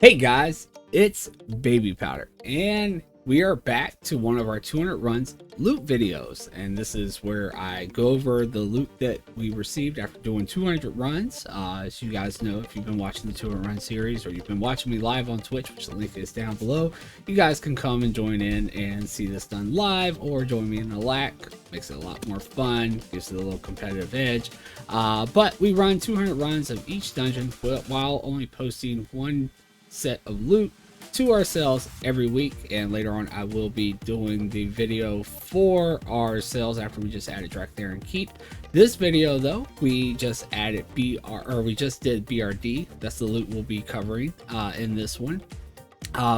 Hey guys, it's Babypowder, and we are back to one of our 200 runs loot videos. And this is where I go over the loot that we received after doing 200 runs. As you guys know, if you've been watching the 200 run series or you've been watching me live on Twitch, which the link is down below, you guys can come and join in and see this done live, or join me in the LAC. Makes it a lot more fun, gives it a little competitive edge. But we run 200 runs of each dungeon while only posting one set of loot to ourselves every week. And later on I will be doing the video for ourselves after we just added Direct there and Keep. This video though, we just added we just did BRD. That's the loot we'll be covering in this one.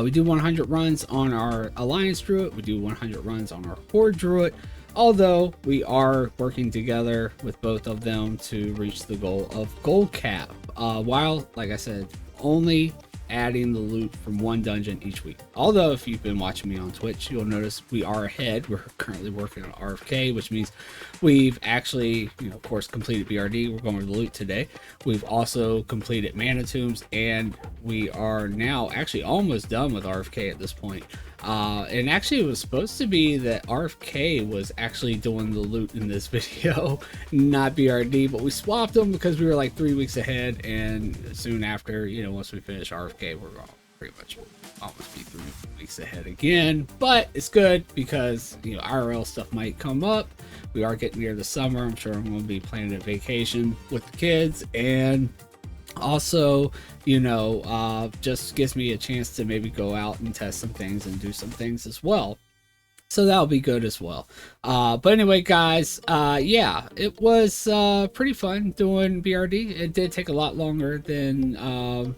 We do 100 runs on our Alliance Druid, we do 100 runs on our Horde Druid, although we are working together with both of them to reach the goal of gold cap, while, like I said, only adding the loot from one dungeon each week. Although if you've been watching me on Twitch, you'll notice we are ahead. We're currently working on RFK, which means we've actually, of course, completed BRD. We're going to the loot today. We've also completed Mana Tombs, and we are now actually almost done with RFK at this point. And actually it was supposed to be that RFK was actually doing the loot in this video, not BRD, but we swapped them because we were like 3 weeks ahead, and soon after, once we finish RFK, we're going to pretty much almost be 3 weeks ahead again. But it's good because, IRL stuff might come up. We are getting near the summer. I'm sure I'm going to be planning a vacation with the kids, and also, just gives me a chance to maybe go out and test some things and do some things as well. So that'll be good as well. But anyway, guys, yeah, it was pretty fun doing BRD. It did take a lot longer than,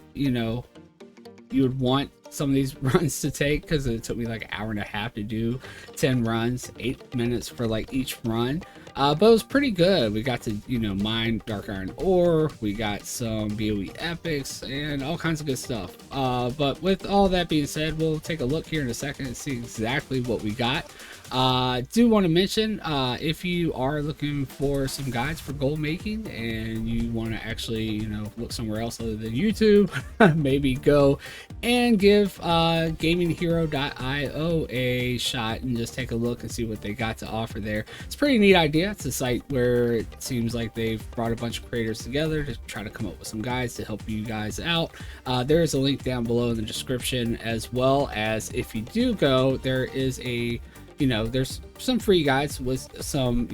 you would want some of these runs to take, because it took me like an hour and a half to do 10 runs, 8 minutes for like each run. But it was pretty good. We got to, mine dark iron ore, we got some BOE epics and all kinds of good stuff. But with all that being said, we'll take a look here in a second and see exactly what we got. Do want to mention, if you are looking for some guides for gold making and you want to actually, look somewhere else other than YouTube, maybe go and give gaminghero.io a shot and just take a look and see what they got to offer there. It's a pretty neat idea. It's a site where it seems like they've brought a bunch of creators together to try to come up with some guides to help you guys out. There is a link down below in the description, as well as if you do go, there is a there's some free guides with some,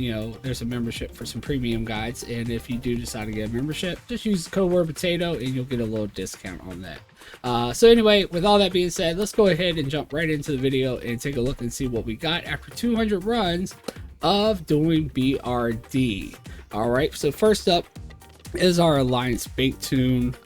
there's a membership for some premium guides. And if you do decide to get a membership, just use the code word potato and you'll get a little discount on that. So anyway, with all that being said, let's go ahead and jump right into the video and take a look and see what we got after 200 runs of doing BRD. All right, so first up is our Alliance Bank tune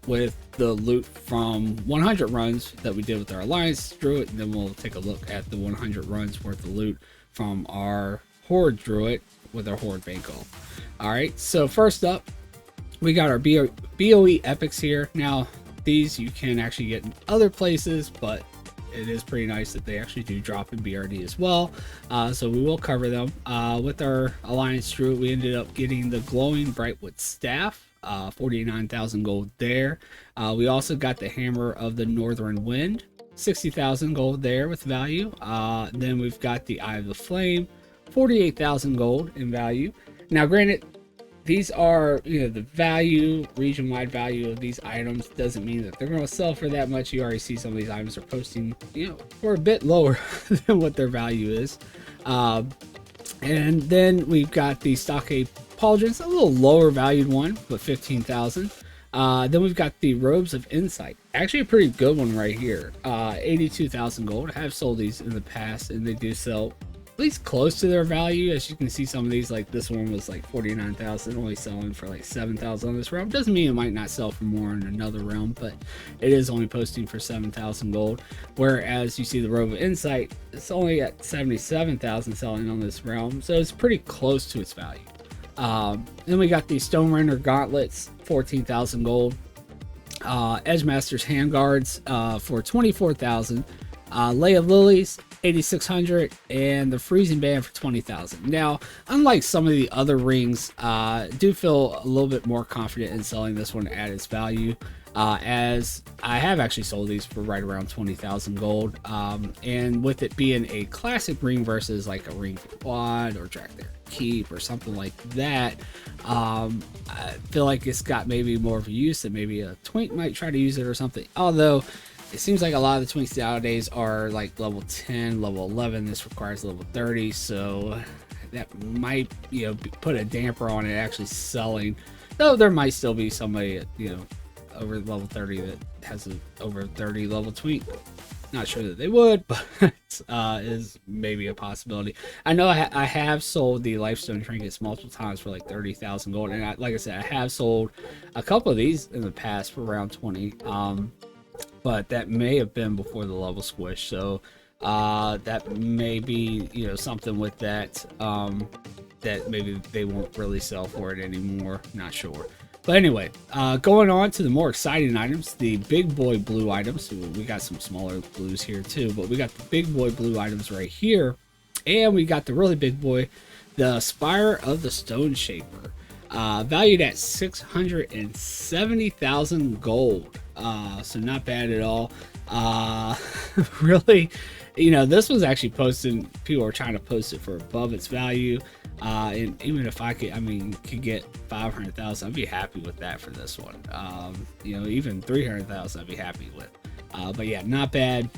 with the loot from 100 runs that we did with our Alliance Druid, and then we'll take a look at the 100 runs worth of loot from our Horde Druid with our Horde Bank. All right, so first up, we got our BOE epics here. Now, these you can actually get in other places, but it is pretty nice that they actually do drop in BRD as well. So we will cover them. With our Alliance Druid, we ended up getting the glowing Brightwood staff, 49,000 gold there. We also got the hammer of the Northern Wind, 60,000 gold there with value. Then we've got the Eye of the Flame, 48,000 gold in value. Now granted, these are, the value, region-wide value of these items doesn't mean that they're going to sell for that much. You already see some of these items are posting, for a bit lower than what their value is. And then we've got the Stockade Pauldrons, a little lower valued one, but 15,000. Then we've got the Robes of Insight, actually a pretty good one right here, 82,000 gold. I have sold these in the past, and they do sell at least close to their value. As you can see, some of these, like this one was like 49,000, only selling for like 7,000 on this realm. Doesn't mean it might not sell for more in another realm, but it is only posting for 7,000 gold. Whereas you see the Robe of Insight, it's only at 77,000 selling on this realm, so it's pretty close to its value. Then we got the Stone Render Gauntlets, 14,000 gold. Edgemaster's Handguards for 24,000. Lay of Lilies, 8,600, and the Freezing Band for 20,000. Now, unlike some of the other rings, do feel a little bit more confident in selling this one at its value. as I have actually sold these for right around 20,000 gold. And with it being a classic ring versus like a ring quad or drag there keep or something like that, I feel like it's got maybe more of a use, and maybe a twink might try to use it or something. Although it seems like a lot of the twinks nowadays are like level 10, level 11. This requires level 30, so that might, you know, put a damper on it actually selling. Though there might still be somebody, you know, over level 30 that has an over 30 level twink. Not sure that they would, but is maybe a possibility. I know I have sold the lifestone trinkets multiple times for like 30,000 gold, and like I said, I have sold a couple of these in the past for around 20. But that may have been before the level squish, so that may be, you know, something with that, that maybe they won't really sell for it anymore. Not sure. But anyway, going on to the more exciting items, the big boy blue items. So we got some smaller blues here too, but we got the big boy blue items right here, and we got the really big boy, the Spire of the Stone Shaper, valued at 670,000 gold. So not bad at all. Really, you know, this was actually posted, people are trying to post it for above its value. And even if I could get 500,000, I'd be happy with that for this one. You know, even 300,000 I'd be happy with. But yeah, not bad.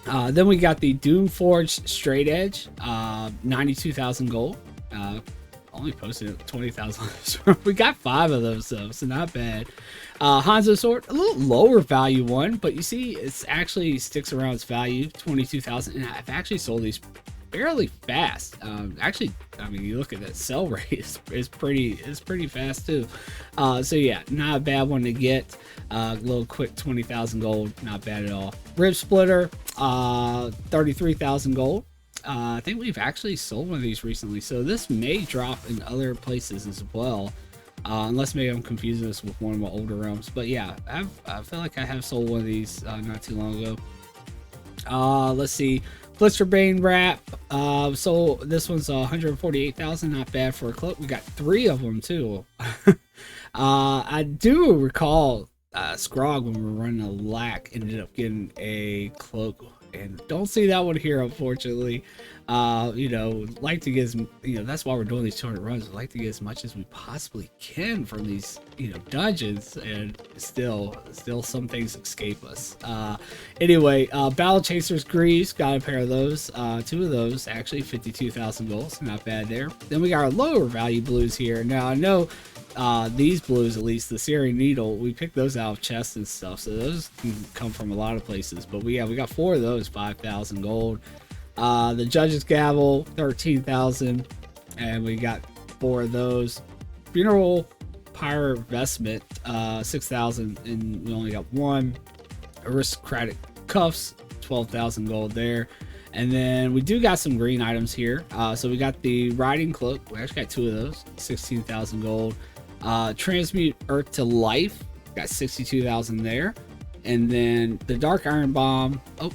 Then we got the Doomforged Straight Edge, 92,000 gold. Only posted at 20,000. We got 5 of those though, so not bad. Hanzo Sword, a little lower value one, but you see it's actually sticks around its value, 22,000, and I've actually sold these fairly fast. Actually, I mean, you look at that sell rate, is pretty fast too. So yeah, not a bad one to get. A little quick 20,000 gold, not bad at all. Rib Splitter, 33,000 gold. I think we've actually sold one of these recently, so this may drop in other places as well. Unless maybe I'm confusing this with one of my older realms. But yeah, I feel like I have sold one of these not too long ago. Let's see. Blisterbane wrap. So this one's 148,000. Not bad for a cloak. We got 3 of them too. I do recall Scrog, when we were running a lack, ended up getting a cloak, and don't see that one here, unfortunately. You know, like to get as, you know, that's why we're doing these 200 runs. We like to get as much as we possibly can from these, you know, dungeons, and still some things escape us. Anyway, Battle Chasers Greaves, got a pair of those, 2 of those actually, 52,000 gold, so not bad there. Then we got our lower value blues here. Now I know these blues, at least the Syrian Needle, we picked those out of chests and stuff, so those can come from a lot of places. But we got 4 of those, 5,000 gold. The Judge's Gavel, 13,000, and we got 4 of those. Funeral Pyre Vestment, 6,000, and we only got 1. Aristocratic Cuffs, 12,000 gold there. And then we do got some green items here. So we got the Riding Cloak. We actually got 2 of those, 16,000 gold. Transmute Earth to Life, got 62,000 there. And then the Dark Iron Bomb. Oh,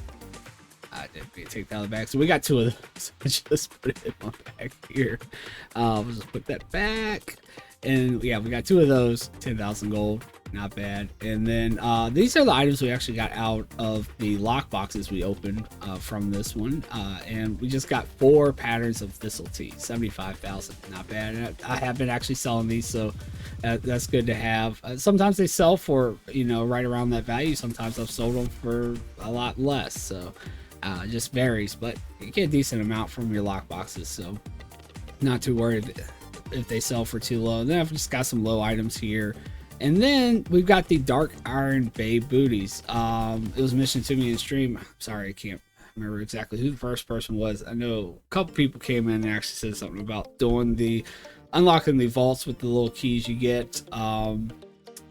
I didn't take that out of the bag. So we got 2 of those. Just put it in my bag here. We'll just put that back. And yeah, we got 2 of those, 10,000 gold. Not bad. And then these are the items we actually got out of the lock boxes we opened from this one. And we just got 4 patterns of Thistle Tea, 75,000. Not bad. And I have been actually selling these, so that's good to have. Sometimes they sell for, you know, right around that value. Sometimes I've sold them for a lot less. So it just varies, but you get a decent amount from your lock boxes. So not too worried if they sell for too low. Then I've just got some low items here. And then we've got the Dark Iron Bay booties. It was mentioned to me in stream. Sorry, I can't remember exactly who the first person was. I know a couple people came in and actually said something about doing the unlocking the vaults with the little keys you get,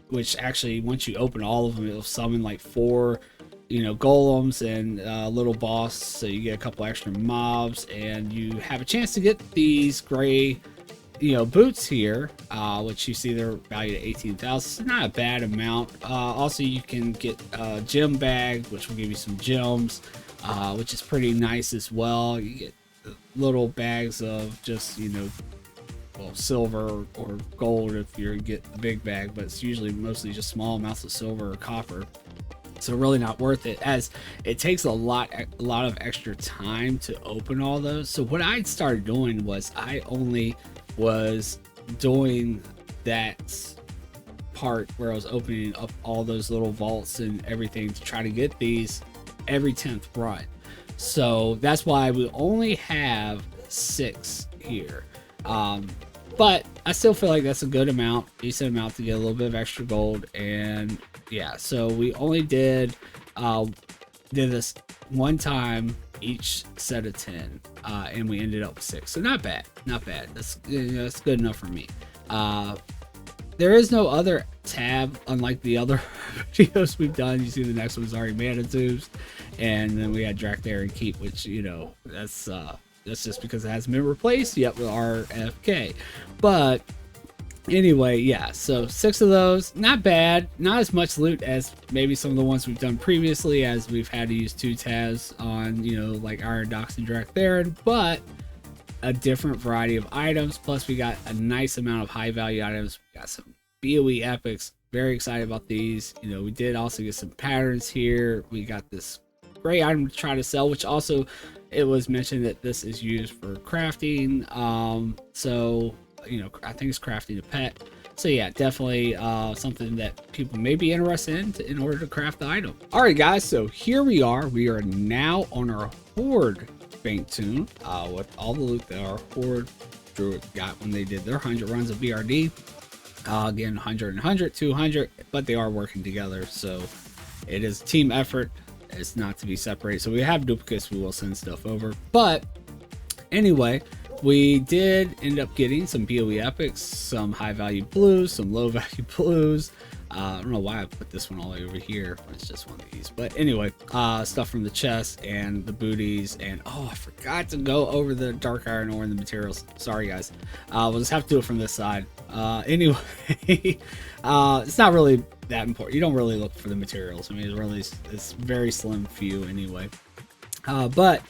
which actually once you open all of them, it'll summon like 4, you know, golems and a little boss. So you get a couple extra mobs, and you have a chance to get these gray, you know, boots here, which you see they're valued at 18,000. Not a bad amount. Also, you can get a gem bag, which will give you some gems, which is pretty nice as well. You get little bags of just, you know, well, silver or gold if you get the big bag, but it's usually mostly just small amounts of silver or copper. So really not worth it, as it takes a lot of extra time to open all those. So what I started doing was I only was doing that part where I was opening up all those little vaults and everything to try to get these every 10th run. So that's why we only have 6 here. But I still feel like that's a good amount, decent amount to get a little bit of extra gold. And yeah, so we only did this one time each set of 10, and we ended up with 6. So not bad. That's, that's good enough for me. There is no other tab, unlike the other videos we've done. You see the next one's already mana tubes, and then we had Drakthar and Keep, which, you know, that's just because it hasn't been replaced yet with RFK. But anyway, yeah, so 6 of those, not bad. Not as much loot as maybe some of the ones we've done previously, as we've had to use 2 tabs on, you know, like Iron Dox and Drakthar, but a different variety of items. Plus we got a nice amount of high value items. We got some BOE epics, very excited about these. You know, we did also get some patterns here. We got this great item to try to sell, which also it was mentioned that this is used for crafting. So, you know, I think it's crafting a pet. So yeah, definitely something that people may be interested in order to craft the item. All right, guys, so here we are. We are now on our Horde Bank tune with all the loot that our Horde Druid got when they did their 100 runs of BRD. Again, 100 and 100, 200, but they are working together. So it is a team effort. It's not to be separated. So we have duplicates. We will send stuff over. But anyway, we did end up getting some BOE epics, some high value blues, some low value blues. I don't know why I put this one all the way over here. It's just one of these. But anyway, stuff from the chest and the booties. And oh, I forgot to go over the dark iron ore and the materials. Sorry, guys. We'll just have to do it from this side. Anyway, it's not really that important. You don't really look for the materials. I mean, it's very slim few anyway. But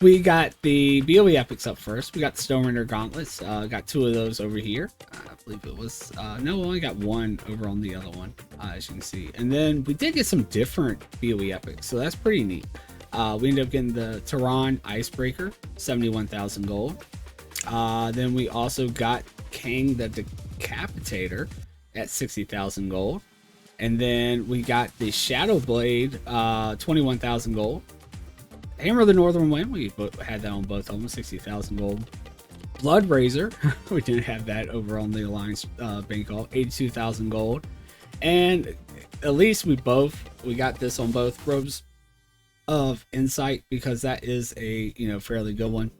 we got the BOE epics up first. We got the Stonerinder gauntlets. Got 2 of those over here. I believe it was no, we only got 1 over on the other one, as you can see. And then we did get some different BOE epics, so that's pretty neat. We ended up getting the Tehran Icebreaker, 71,000 gold. Then we also got Kang the Decapitator at 60,000 gold. And then we got the Shadow Blade, 21,000 gold. Hammer of the Northern Wind, we had that on both of them, 60,000 gold. Blood Razor, we didn't have that over on the Alliance Bank Hall, 82,000 gold. And at least we got this on both Robes of Insight, because that is a, you know, fairly good one.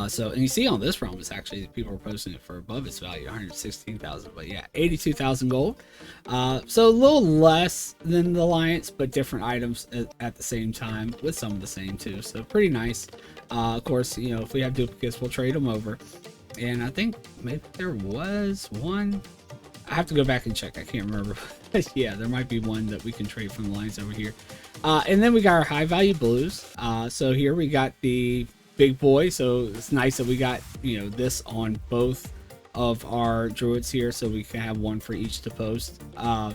So, and you see on this realm, it's actually, people are posting it for above its value, 116,000, but yeah, 82,000 gold. So a little less than the Alliance, but different items at the same time, with some of the same too. So pretty nice. Of course, you know, if we have duplicates, we'll trade them over. And I think maybe there was one. I have to go back and check. I can't remember. Yeah, there might be one that we can trade from the lines over here. And then we got our high value blues. So here we got the big boy, so it's nice that we got, you know, this on both of our druids here, so we can have 1 for each to post.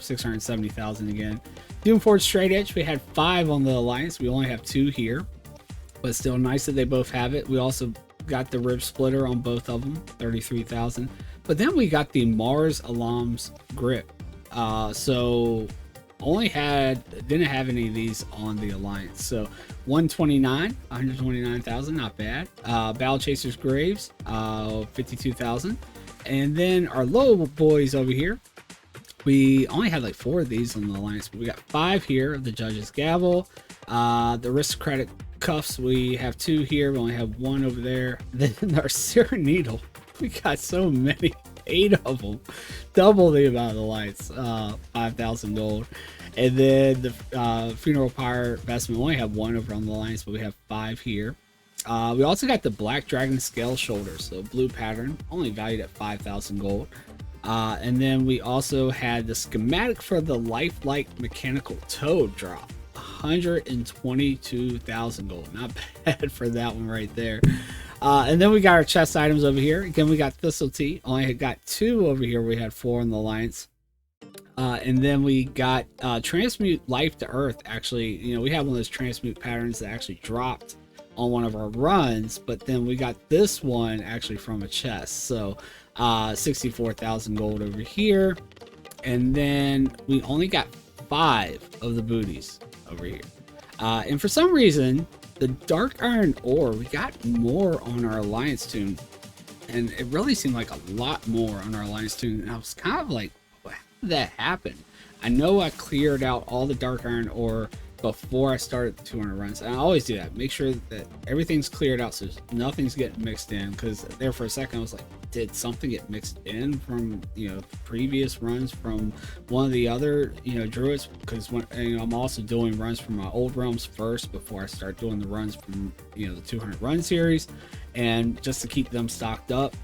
670,000 again. Doomforge Straight Edge, we had 5 on the Alliance. We only have 2 here, but still nice that they both have it. We also got the Rib Splitter on both of them, 33,000. But then we got the Mars Alam's Grip. So didn't have any of these on the Alliance. So 129,000, not bad. Battle Chaser's Graves, 52,000. And then our low boys over here, we only had like 4 of these on the Alliance, but we got 5 here of the Judge's Gavel. The Aristocratic Cuffs, we have 2 here. We only have 1 over there. Then our Searing Needle, we got so many, 8 of them, double the amount of the lights, 5,000 gold. And then the Funeral Pyre Vestment, we only have 1 over on the Alliance, but we have 5 here. We also got the Black Dragon Scale Shoulders, so blue pattern, only valued at 5,000 gold. And then we also had the schematic for the Lifelike Mechanical Toad drop, 122,000 gold. Not bad for that one right there. And then we got our chest items over here. Again, we got Thistle Tea. Only had got 2 over here. We had 4 in the alliance. And then we got Transmute Life to Earth. Actually, you know, we have one of those transmute patterns that actually dropped on one of our runs, but then we got this one actually from a chest. So 64,000 gold over here. And then we only got 5 of the booties over here. And for some reason, the Dark Iron Ore, we got more on our Alliance tune. And it really seemed like a lot more on our Alliance tune. And I was kind of like, how did that happen? I know I cleared out all the Dark Iron Ore before I started the 200 runs. And I always do that. Make sure that everything's cleared out so nothing's getting mixed in. Because there for a second I was like, did something get mixed in from, you know, previous runs from one of the other, you know, druids? Because when, you know, I'm also doing runs from my old realms first before I start doing the runs from, you know, the 200 run series, and just to keep them stocked up.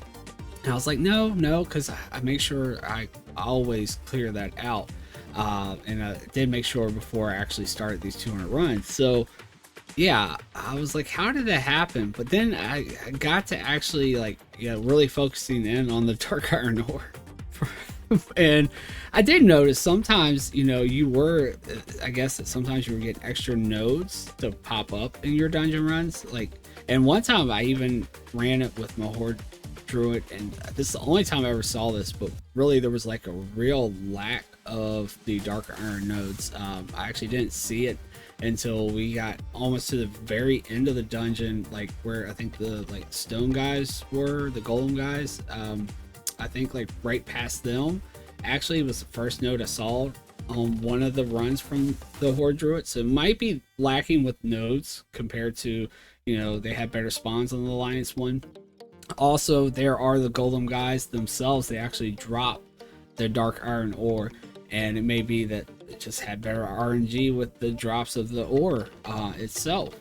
And I was like, no, because I make sure I always clear that out. And I did make sure before I actually started these 200 runs. So yeah, I was like, how did that happen? But then I got to actually, like, you know, really focusing in on the Dark Iron Ore. And I did notice sometimes, you know, you were, I guess that sometimes you were getting extra nodes to pop up in your dungeon runs. Like, and one time I even ran it with my Horde Druid, and this is the only time I ever saw this, but really there was like a real lack of the Dark Iron nodes. I actually didn't see it until we got almost to the very end of the dungeon, like where I think the like stone guys were, the golem guys. I think like right past them actually was the first node I saw on one of the runs from the Horde Druid. So it might be lacking with nodes compared to, you know, they have better spawns on the Alliance one. Also, there are the golem guys themselves. They actually drop their Dark Iron Ore, and it may be that it just had better RNG with the drops of the ore itself.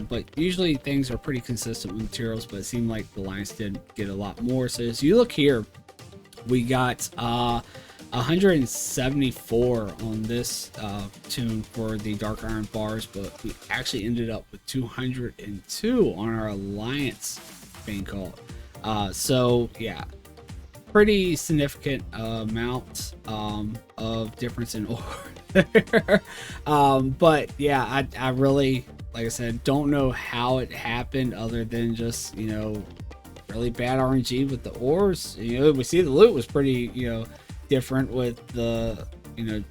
But usually things are pretty consistent with materials, but it seemed like the Alliance did get a lot more. So as you look here, we got 174 on this tune for the Dark Iron bars, but we actually ended up with 202 on our Alliance bank alt. So yeah, pretty significant amount of difference in ore. But yeah, I really, like I said, don't know how it happened other than just, you know, really bad RNG with the ores. You know, we see the loot was pretty, you know, different with the, you know,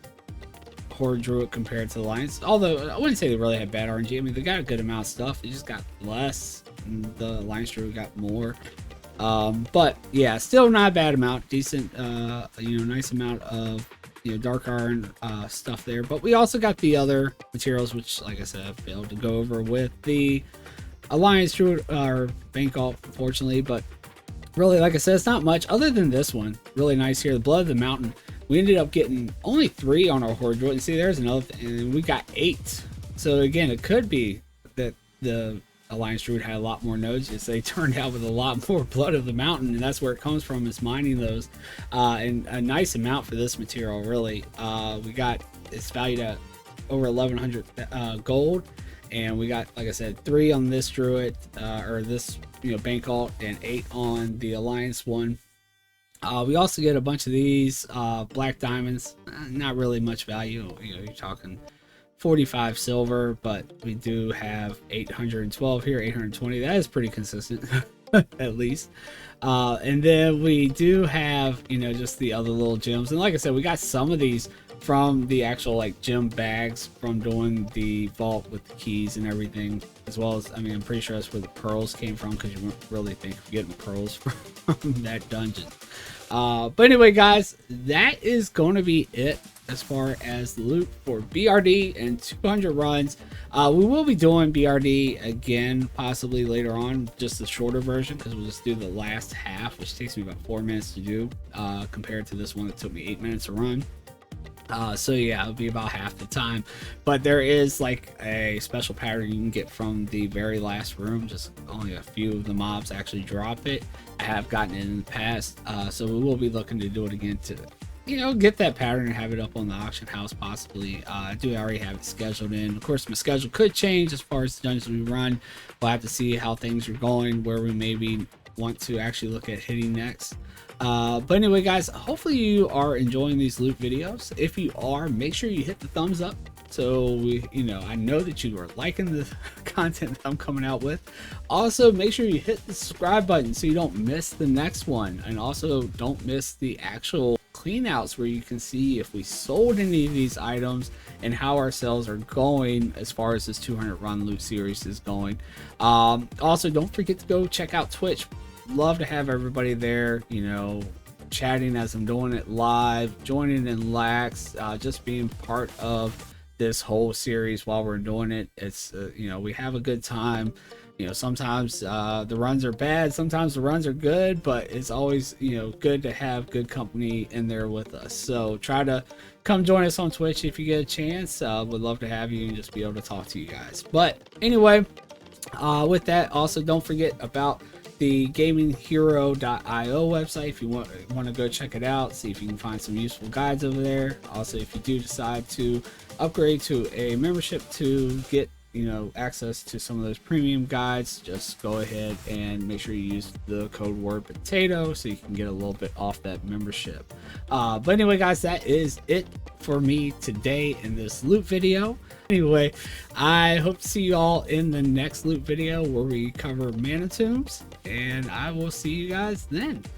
Horde Druid compared to the Alliance. Although I wouldn't say they really had bad RNG. I mean, they got a good amount of stuff. They just got less. And the Alliance Druid got more. But yeah, still not a bad amount. Decent, you know, nice amount of, you know, Dark Iron stuff there. But we also got the other materials, which, like I said, I failed to go over with the Alliance Druid or bank alt, unfortunately. But really, like I said, it's not much other than this one. Really nice here, the Blood of the Mountain. We ended up getting only 3 on our Horde Druid. And see, there's another thing, and we got 8. So again, it could be that the Alliance Druid had a lot more nodes. It's they turned out with a lot more Blood of the Mountain, and that's where it comes from, is mining those. And a nice amount for this material, really. We got, it's valued at over 1,100 gold, and we got, like I said, 3 on this Druid, or this, you know, bank alt, and 8 on the Alliance one. We also get a bunch of these black diamonds. Not really much value. You know, you're talking 45 silver, but we do have 812 here, 820. That is pretty consistent, at least. And then we do have, you know, just the other little gems. And like I said, we got some of these from the actual like gem bags from doing the vault with the keys and everything, as well as, I mean, I'm pretty sure that's where the pearls came from, because you wouldn't really think of getting pearls from that dungeon. But anyway, guys, that is going to be it as far as the loot for BRD and 200 runs. We will be doing BRD again, possibly later on, just the shorter version, because we'll just do the last half, which takes me about 4 minutes to do, compared to this one that took me 8 minutes to run. So yeah, it'll be about half the time. But there is like a special pattern you can get from the very last room. Just only a few of the mobs actually drop it. I have gotten it in the past, so we will be looking to do it again to get that pattern and have it up on the auction house possibly. I do already have it scheduled in. Of course, my schedule could change as far as the dungeons we run. We'll have to see how things are going, where we maybe want to actually look at hitting next. But anyway, guys, hopefully you are enjoying these loot videos. If you are, make sure you hit the thumbs up, so I know that you are liking the content that I'm coming out with. Also, make sure you hit the subscribe button so you don't miss the next one, and also don't miss the actual cleanouts where you can see if we sold any of these items and how our sales are going as far as this 200 run loot series is going. Also, don't forget to go check out Twitch. Love to have everybody there, chatting as I'm doing it live, joining in lax, just being part of this whole series while we're doing it. It's we have a good time. Sometimes the runs are bad, sometimes the runs are good, but it's always good to have good company in there with us. So try to come join us on Twitch if you get a chance. Would love to have you and just be able to talk to you guys. But anyway, with that, also don't forget about the gaminghero.io website if you want to go check it out, see if you can find some useful guides over there. Also, if you do decide to upgrade to a membership to get access to some of those premium guides, just go ahead and make sure you use the code word potato so you can get a little bit off that membership. But anyway, guys, that is it for me today in this loot video. Anyway, I hope to see you all in the next loot video where we cover mana tombs, and I will see you guys then.